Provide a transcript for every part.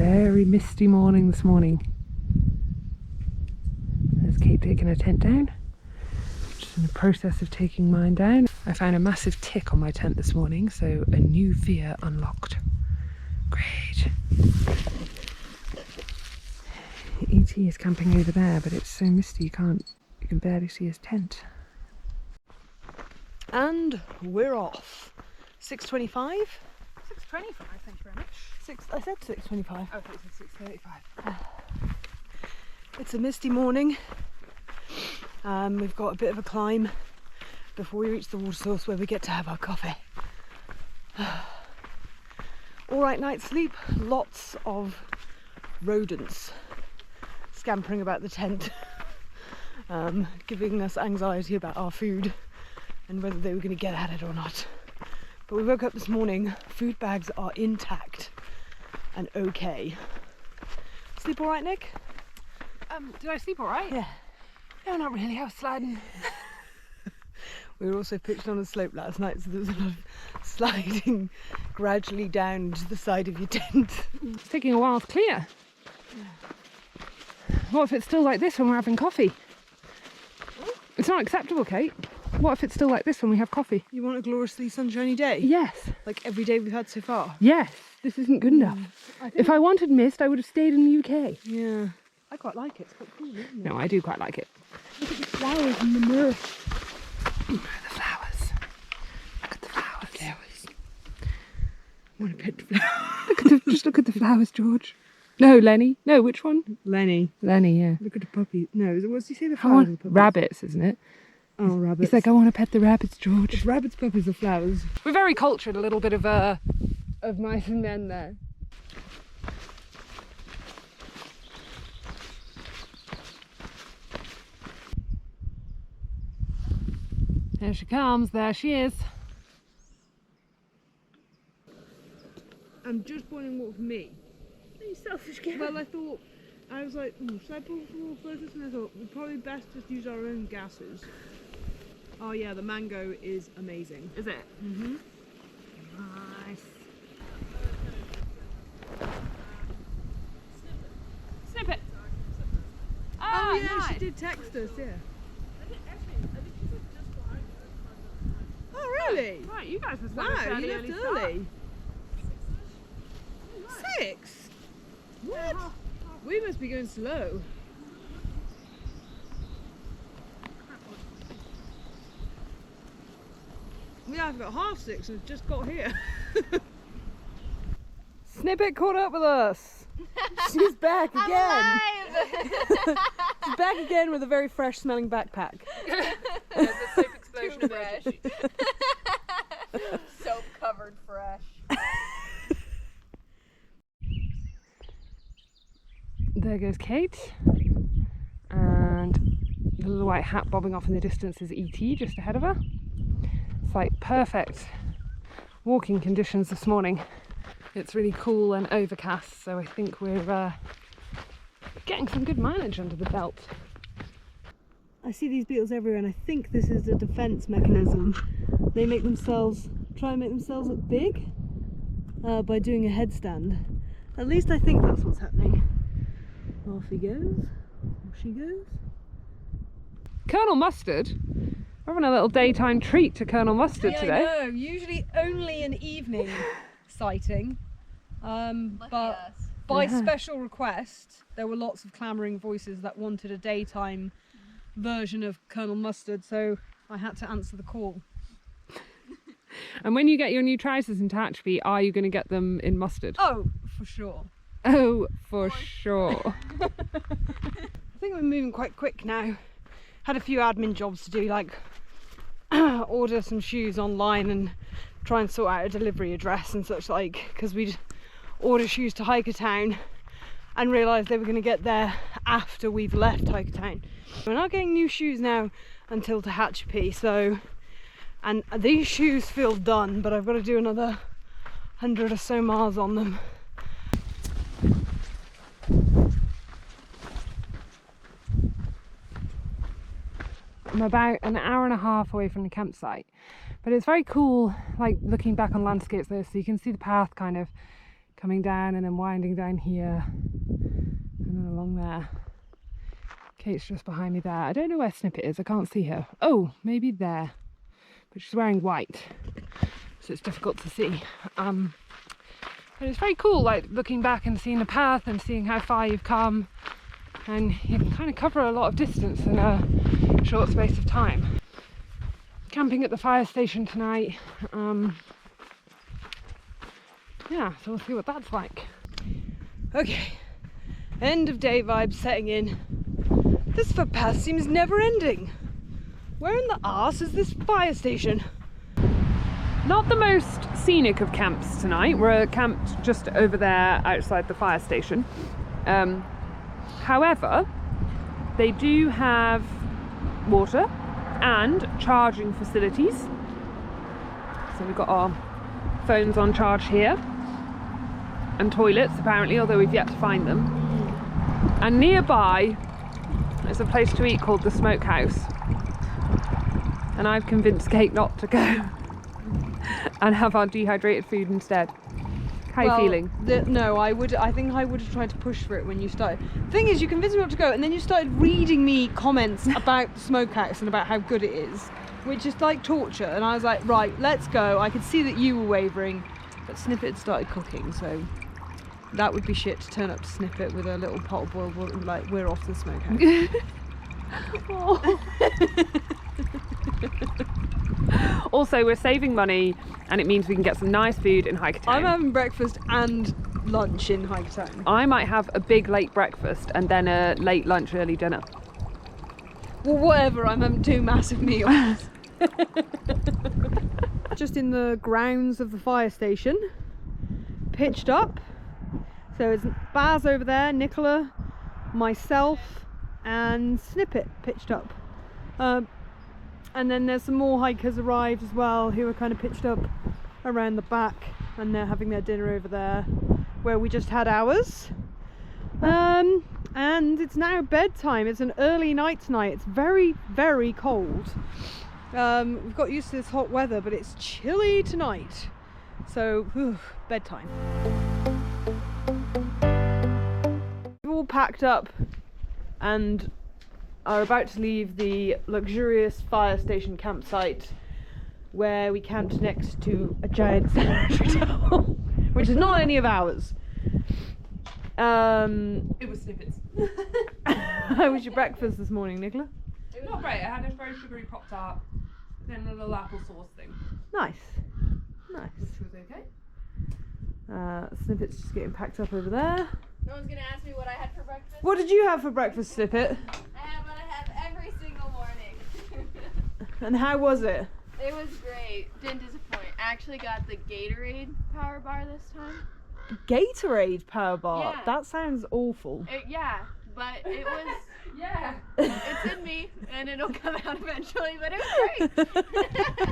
very misty morning this morning. There's Kate taking her tent down. Just in the process of taking mine down. I found a massive tick on my tent this morning, so a new fear unlocked. Great. E.T. is camping over there, but it's so misty you can barely see his tent. And we're off. 6:25? 6:25, thank you very much. I said 6:25. Oh, I thought you said 6:35. It's a misty morning. We've got a bit of a climb before we reach the water source where we get to have our coffee. Alright night's sleep, lots of rodents scampering about the tent, giving us anxiety about our food and whether they were going to get at it or not. But we woke up this morning, food bags are intact and okay. Sleep alright, Nick? Did I sleep alright? Yeah. No, not really, I was sliding. We were also pitched on a slope last night, so there was a lot of sliding gradually down to the side of your tent. It's taking a while to clear. What if it's still like this when we're having coffee? It's not acceptable, Kate. What if it's still like this when we have coffee? You want a gloriously sunshiny day? Yes. Like every day we've had so far? Yes. This isn't good enough. If I wanted mist, I would have stayed in the UK. Yeah. I quite like it. It's quite cool, isn't it? No, I do quite like it. Look at the flowers in the mirror. The flowers. Look at the flowers. I want to pet the flowers. Just look at the flowers, George. No, Lenny. No, which one? Lenny. Lenny, yeah. Look at the puppy. No, what's he say? The I flowers want and puppies? rabbits, isn't it? Oh, rabbits. He's like, I want to pet the rabbits, George. It's rabbits, puppies, or flowers. We're very cultured, a little bit of mice and men there. There she comes, there she is. I'm just wondering what for me. You selfish kid. Well, I was like, should I pull for all photos? And I thought, we'd probably best just use our own gases. Oh yeah, the mango is amazing. Is it? Mm-hmm. Nice. Snippet. Oh yeah, nice. she did text us, yeah. Oh really? Right, you guys must Wow, have you a fairly left early early. 6? What? We must be going slow. Yeah, I've got 6:30 and just got here. Snippet caught up with us. She's back again. Alive! She's back again with a very fresh smelling backpack. There's a soap explosion of fresh. Soap covered fresh. There goes Kate. And the little white hat bobbing off in the distance is E.T. just ahead of her. It's like perfect walking conditions this morning. It's really cool and overcast, so I think we're getting some good mileage under the belt. I see these beetles everywhere and I think this is a defence mechanism. They try and make themselves look big by doing a headstand. At least I think that's what's happening. Off he goes. Off she goes. Colonel Mustard. We're having a little daytime treat to Colonel Mustard today. I know, usually only an evening sighting. But by special request, there were lots of clamouring voices that wanted a daytime version of Colonel Mustard, so I had to answer the call. And when you get your new trousers in Tatchby, are you going to get them in mustard? Oh, for sure. Oh, for sure. I think we're moving quite quick now. Had a few admin jobs to do, like order some shoes online and try and sort out a delivery address and such like, because we'd order shoes to Hikertown and realised they were going to get there after we've left Hikertown. We're not getting new shoes now until Tehachapi, so, and these shoes feel done, but I've got to do another 100 or so miles on them. I'm about an hour and a half away from the campsite, but it's very cool, like looking back on landscapes there, so you can see the path kind of coming down and then winding down here and then along there. Kate's just behind me there. I don't know where Snippet is, I can't see her. Oh, maybe there. But she's wearing white, so it's difficult to see. But it's very cool, like looking back and seeing the path and seeing how far you've come, and you can kind of cover a lot of distance in a short space of time. Camping at the fire station tonight. Yeah, so we'll see what that's like. Okay, end of day vibes setting in. This footpath seems never ending. Where in the arse is this fire station? Not the most scenic of camps tonight. We're camped just over there outside the fire station. However, they do have water and charging facilities. So we've got our phones on charge here, and toilets apparently, although we've yet to find them. And nearby there's a place to eat called the Smokehouse, and I've convinced Kate not to go and have our dehydrated food instead. How are you feeling? No, I think I would have tried to push for it when you started. The thing is, you convinced me not to go, and then you started reading me comments about the Smokehouse and about how good it is, which is like torture. And I was like, right, let's go. I could see that you were wavering, but Snippet had started cooking, so that would be shit to turn up to Snippet with a little pot of boiled water and be like, we're off to the Smokehouse. Also, we're saving money, and it means we can get some nice food in Hikertown. I'm having breakfast and lunch in Hikertown. I might have a big late breakfast and then a late lunch, early dinner. Well, whatever, I'm having 2 massive meals. Just in the grounds of the fire station, pitched up. So it's Baz over there, Nicola, myself, and Snippet pitched up. And then there's some more hikers arrived as well, who are kind of pitched up around the back, and they're having their dinner over there where we just had ours. And it's now bedtime. It's an early night tonight. It's very, very cold. We've got used to this hot weather, but it's chilly tonight. So, bedtime. We've all packed up and are about to leave the luxurious fire station campsite where we camped next to a giant cemetery tower, which is not any of ours. It was Snippets. How was your breakfast this morning, Nicola? It was not great. I had a very sugary Pop-Tart, then a little applesauce thing. Nice. Nice. Which was okay. Snippet's just getting packed up over there. No one's gonna ask me what I had for breakfast. What did you have for breakfast, Snippet? I have what I have every single morning. And how was it? It was great. Didn't disappoint. I actually got the Gatorade power bar this time. Gatorade power bar? Yeah. That sounds awful. Yeah, but it was. Yeah. It's in me, and it'll come out eventually. But it was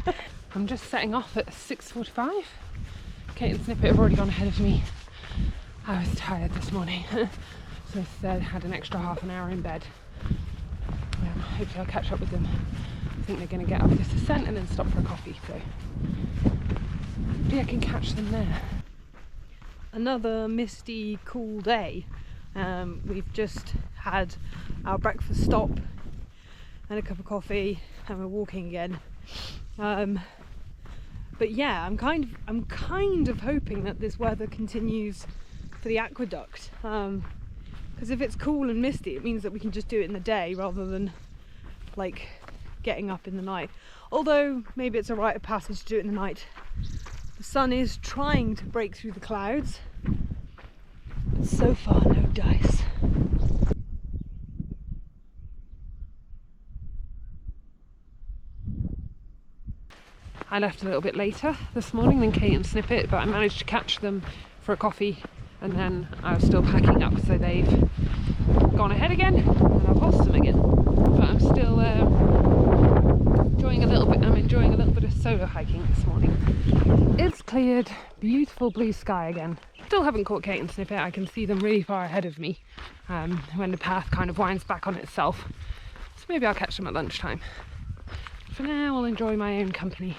great. I'm just setting off at 6:45. Kate and Snippet have already gone ahead of me. I was tired this morning, so instead had an extra half an hour in bed. Hopefully I'll catch up with them. I think they're going to get up this ascent and then stop for a coffee, so hopefully I can catch them there. Another misty, cool day. We've just had our breakfast stop and a cup of coffee, and we're walking again. But yeah, I'm kind of hoping that this weather continues for the aqueduct, because if it's cool and misty, it means that we can just do it in the day rather than like getting up in the night. Although maybe it's a rite of passage to do it in the night. The sun is trying to break through the clouds, but so far no dice. I left a little bit later this morning than Kate and Snippet, but I managed to catch them for a coffee, and then I was still packing up, so they've gone ahead again and I've lost them again. But I'm still enjoying a little bit of solo hiking this morning. It's cleared, beautiful blue sky again. Still haven't caught Kate and Snippet. I can see them really far ahead of me when the path kind of winds back on itself, so maybe I'll catch them at lunchtime. For now, I'll enjoy my own company.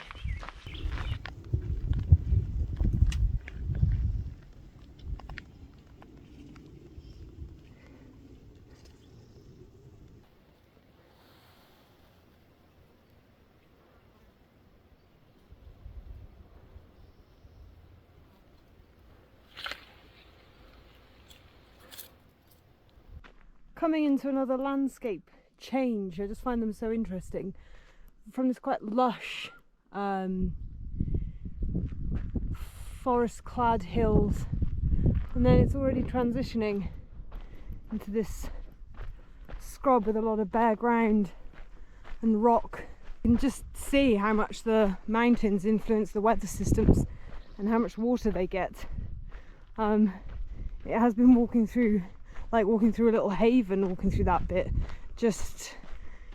coming into another landscape change. I just find them so interesting. From this quite lush forest-clad hills, and then it's already transitioning into this scrub with a lot of bare ground and rock. You can just see how much the mountains influence the weather systems and how much water they get. It has been walking through a little haven, walking through that bit, just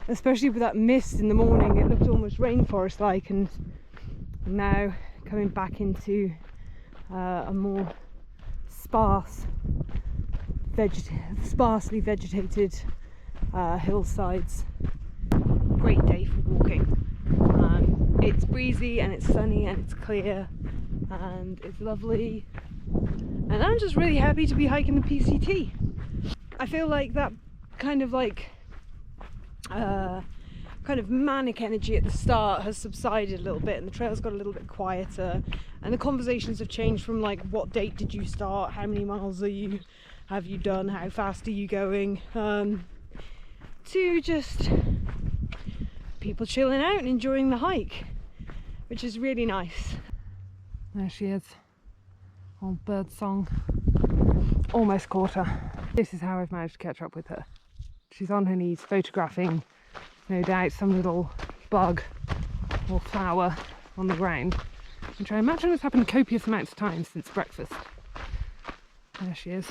especially with that mist in the morning. It looked almost rainforest like, and now coming back into a more sparsely vegetated hillsides. Great day for walking. It's breezy and it's sunny and it's clear and it's lovely, and I'm just really happy to be hiking the PCT. I feel like that kind of manic energy at the start has subsided a little bit, and the trails got a little bit quieter, and the conversations have changed from like, what date did you start, how many miles have you done, how fast are you going, to just people chilling out and enjoying the hike, which is really nice. There she is, old bird song. Almost caught her. This is how I've managed to catch up with her. She's on her knees photographing, no doubt, some little bug or flower on the ground, which I imagine has happened copious amounts of times since breakfast. There she is.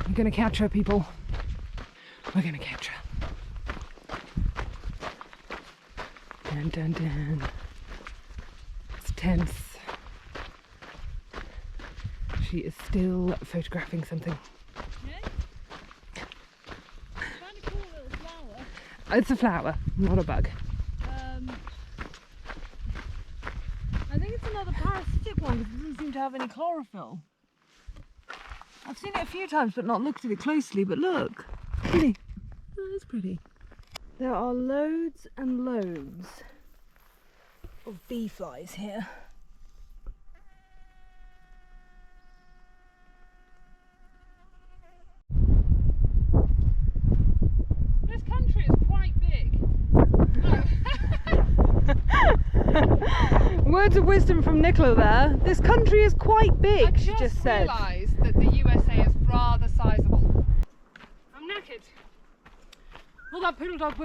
I'm gonna catch her, people. We're gonna catch her. Dun dun dun. It's tense. She is still photographing something. It's a flower, not a bug. I think it's another parasitic one because it doesn't seem to have any chlorophyll. I've seen it a few times but not looked at it closely, but look. Pretty. Oh, that's pretty. There are loads and loads of bee flies here. This country is quite big. Words of wisdom from Nicola there. This country is quite big, she just said. I just realised that the USA is rather sizable. I'm knackered. All that poodle dog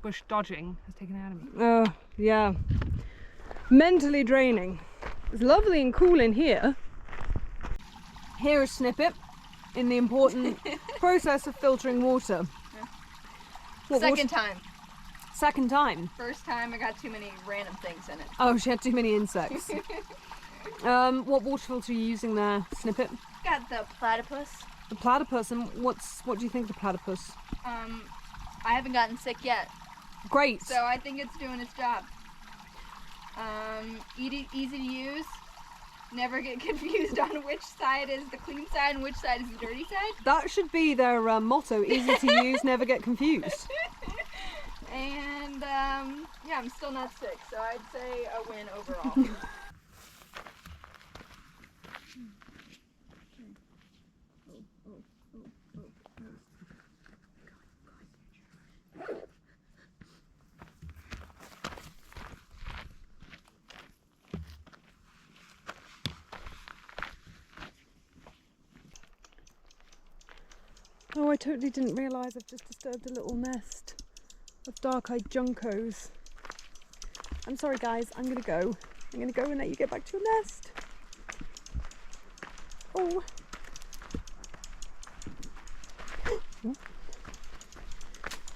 bush dodging has taken it out of me. Oh, yeah. Mentally draining. It's lovely and cool in here. Here is Snippet in the important process of filtering water. Yeah. What Second water? time. Second time. First time I got too many random things in it. Oh, she had too many insects. What water filter are you using there, Snippet? Got the platypus. The platypus, and what do you think of the platypus? I haven't gotten sick yet, Great. so I think it's doing its job. Easy to use. Never get confused on which side is the clean side and which side is the dirty side. That should be their motto, easy to use, never get confused. And yeah, I'm still not sick, so I'd say a win overall. Oh, I totally didn't realise I've just disturbed a little nest of dark-eyed juncos. I'm sorry guys, I'm gonna go. I'm gonna go and let you get back to your nest. Oh.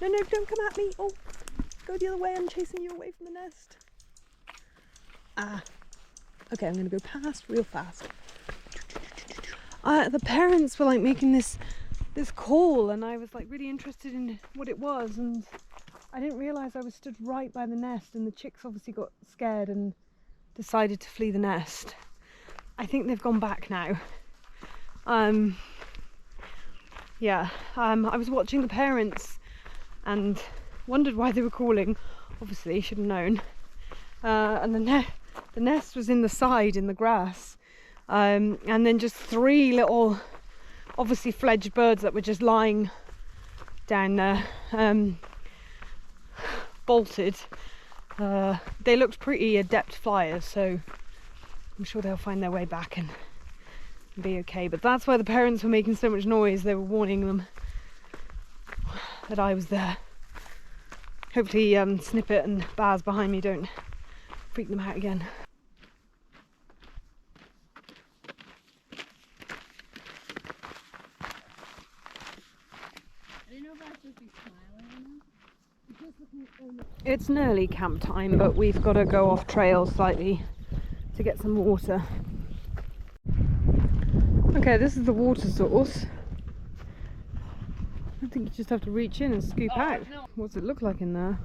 No, don't come at me. Oh, go the other way. I'm chasing you away from the nest. Ah. Okay, I'm gonna go past real fast. The parents were like making this call, and I was like really interested in what it was, and I didn't realise I was stood right by the nest, and the chicks obviously got scared and decided to flee the nest. I think they've gone back now. Yeah, I was watching the parents and wondered why they were calling. Obviously, should have known. And the nest was in the side in the grass, and then just three little obviously fledged birds that were just lying down there, bolted. They looked pretty adept flyers, so I'm sure they'll find their way back and be okay. But that's why the parents were making so much noise. They were warning them that I was there. Hopefully Snippet and Baz behind me don't freak them out again. It's nearly camp time, but we've got to go off trail slightly to get some water. Okay, this is the water source. I think you just have to reach in and scoop out. No. What's it look like in there?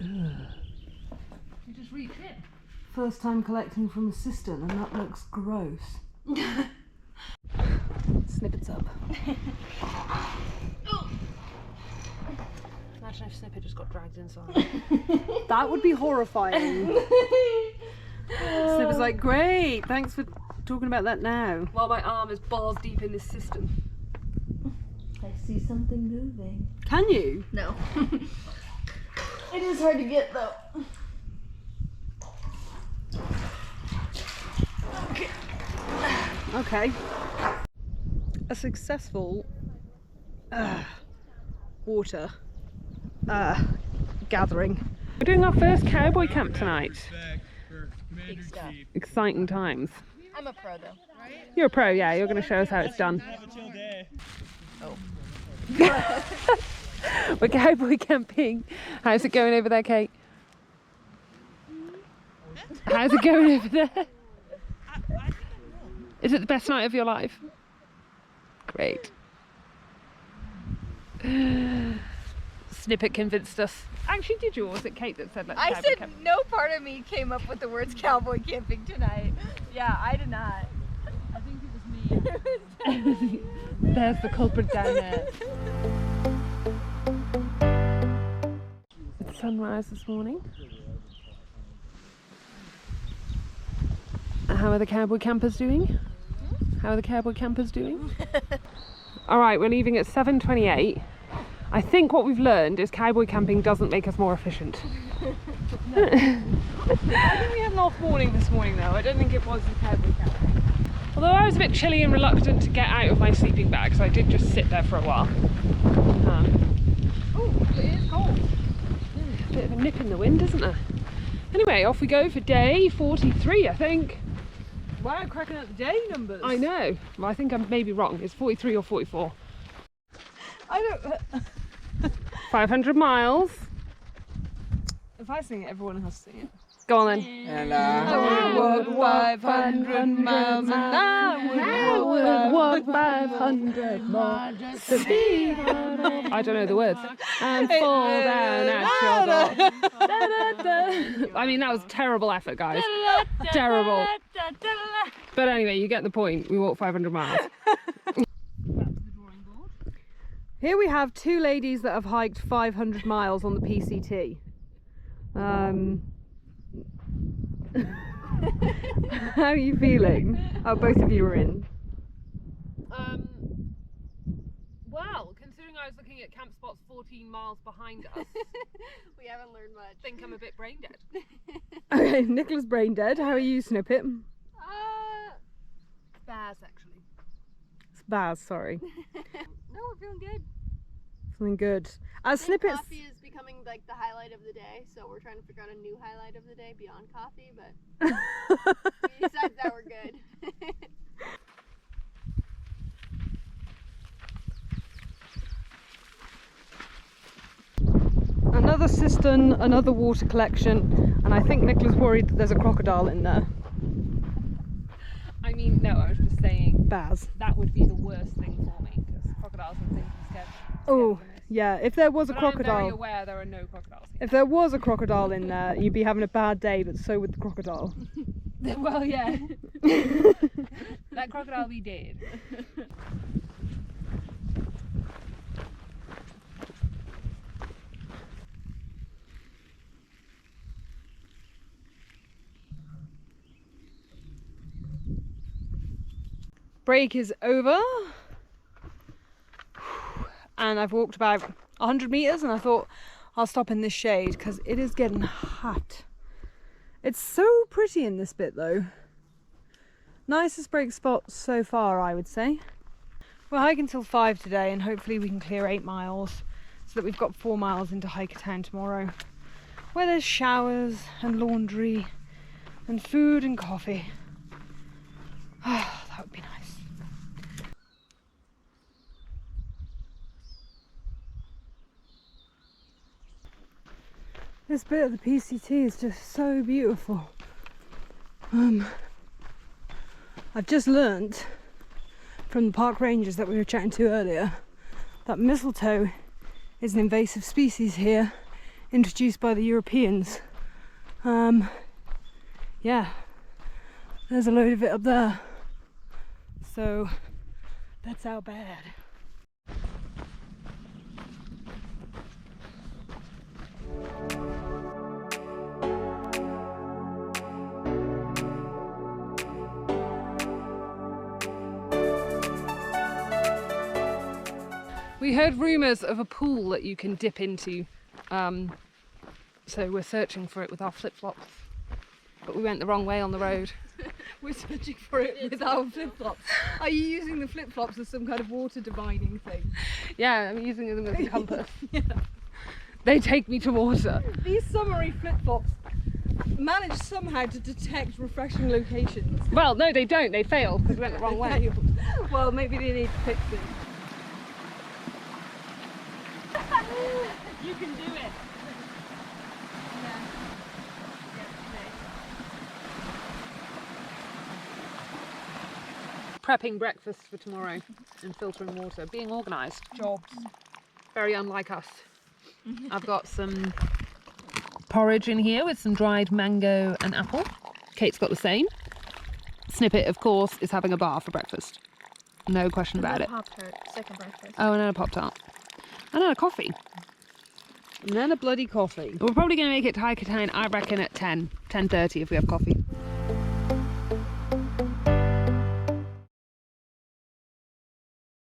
You just reach in. First time collecting from a cistern, and that looks gross. Snippets up. Imagine if Snippet just got dragged inside. That would be horrifying. Snipper's like, great, thanks for talking about that now. While my arm is balls deep in this cistern. I see something moving. Can you? No. It is hard to get though. Okay. A successful water gathering. We're doing our first cowboy camp tonight. Big stuff. Exciting times. I'm a pro though. You're a pro, yeah. You're going to show us how it's done. Oh. We're cowboy camping. How's it going over there, Kate? How's it going over there? Is it the best night of your life? Great. Snippet convinced us. Actually, did you, or was it Kate that said let's I cowboy said camp? no part of me came up with the words cowboy camping tonight. Yeah, I did not. I think it was me. There's the culprit down there. It's sunrise this morning. How are the cowboy campers doing? How are the cowboy campers doing? Alright, we're leaving at 7:28. I think what we've learned is cowboy camping doesn't make us more efficient. I think we had an off morning this morning though. I don't think it was the cowboy camping. Although I was a bit chilly and reluctant to get out of my sleeping bag, so I did just sit there for a while. Oh, it is cold. A bit of a nip in the wind, isn't there? Anyway, off we go for day 43, I think. Wow, cracking out the day numbers. I know. Well, I think I'm maybe wrong. It's 43 or 44. I don't. 500 miles. If I sing it, everyone has to sing it. Go on then. And I would walk 500 miles and I would walk 500 miles to be. I don't know the words. And fall down at your door. I mean, that was terrible effort, guys. Terrible. But anyway, you get the point. We walked 500 miles. Here we have two ladies that have hiked 500 miles on the PCT. How are you feeling? Oh, both of you are in. Well, considering I was looking at camp spots 14 miles behind us, We haven't learned much. I think I'm a bit brain dead. Okay, Nicola's brain dead. How are you, Snippet? Bears, actually. It's Baz, sorry. No, we're feeling good. Something good. As I think Snippets. coffee is becoming like the highlight of the day, so we're trying to figure out a new highlight of the day beyond coffee, but besides that, we're good. Another cistern, another water collection, and I think Nicola's worried that there's a crocodile in there. I mean, no, I was just saying Baz. that would be the worst thing for me, because crocodiles and things are scared. Oh, yeah, if there was a But I'm very crocodile. aware there are no crocodiles here. If there was a crocodile in there, you'd be having a bad day, but so would the crocodile. Well, yeah. That crocodile be dead. break is over. And I've walked about 100 meters and I thought I'll stop in this shade because it is getting hot. It's so pretty in this bit though. Nicest break spot so far, I would say. We're hiking till 5 today and hopefully we can clear 8 miles so that we've got 4 miles into Hiker Town tomorrow, where there's showers and laundry and food and coffee. Oh, that would be nice. This bit of the PCT is just so beautiful. I've just learnt from the park rangers that we were chatting to earlier that mistletoe is an invasive species here, introduced by the Europeans. Yeah, there's a load of it up there. So that's how bad. We heard rumours of a pool that you can dip into, so we're searching for it with our flip-flops, but we went the wrong way on the road. We're searching for it with our flip-flops. Are you using the flip-flops as some kind of water divining thing? Yeah, I'm using them as a compass. Yeah. They take me to water. These summery flip-flops manage somehow to detect refreshing locations. Well, no, they don't. They failed because we went the wrong way. Well, maybe they need to fix it. You can do it. Prepping breakfast for tomorrow and filtering water. Being organised. Jobs. Very unlike us. I've got some porridge in here with some dried mango and apple. Kate's got the same. Snippet, of course, is having a bar for breakfast. No question about it. Pop-Tart, second breakfast. Oh, and then a Pop-Tart. And then a coffee. And then a bloody coffee. We're probably going to make it to Hiker Town, I reckon, at 10:30 if we have coffee.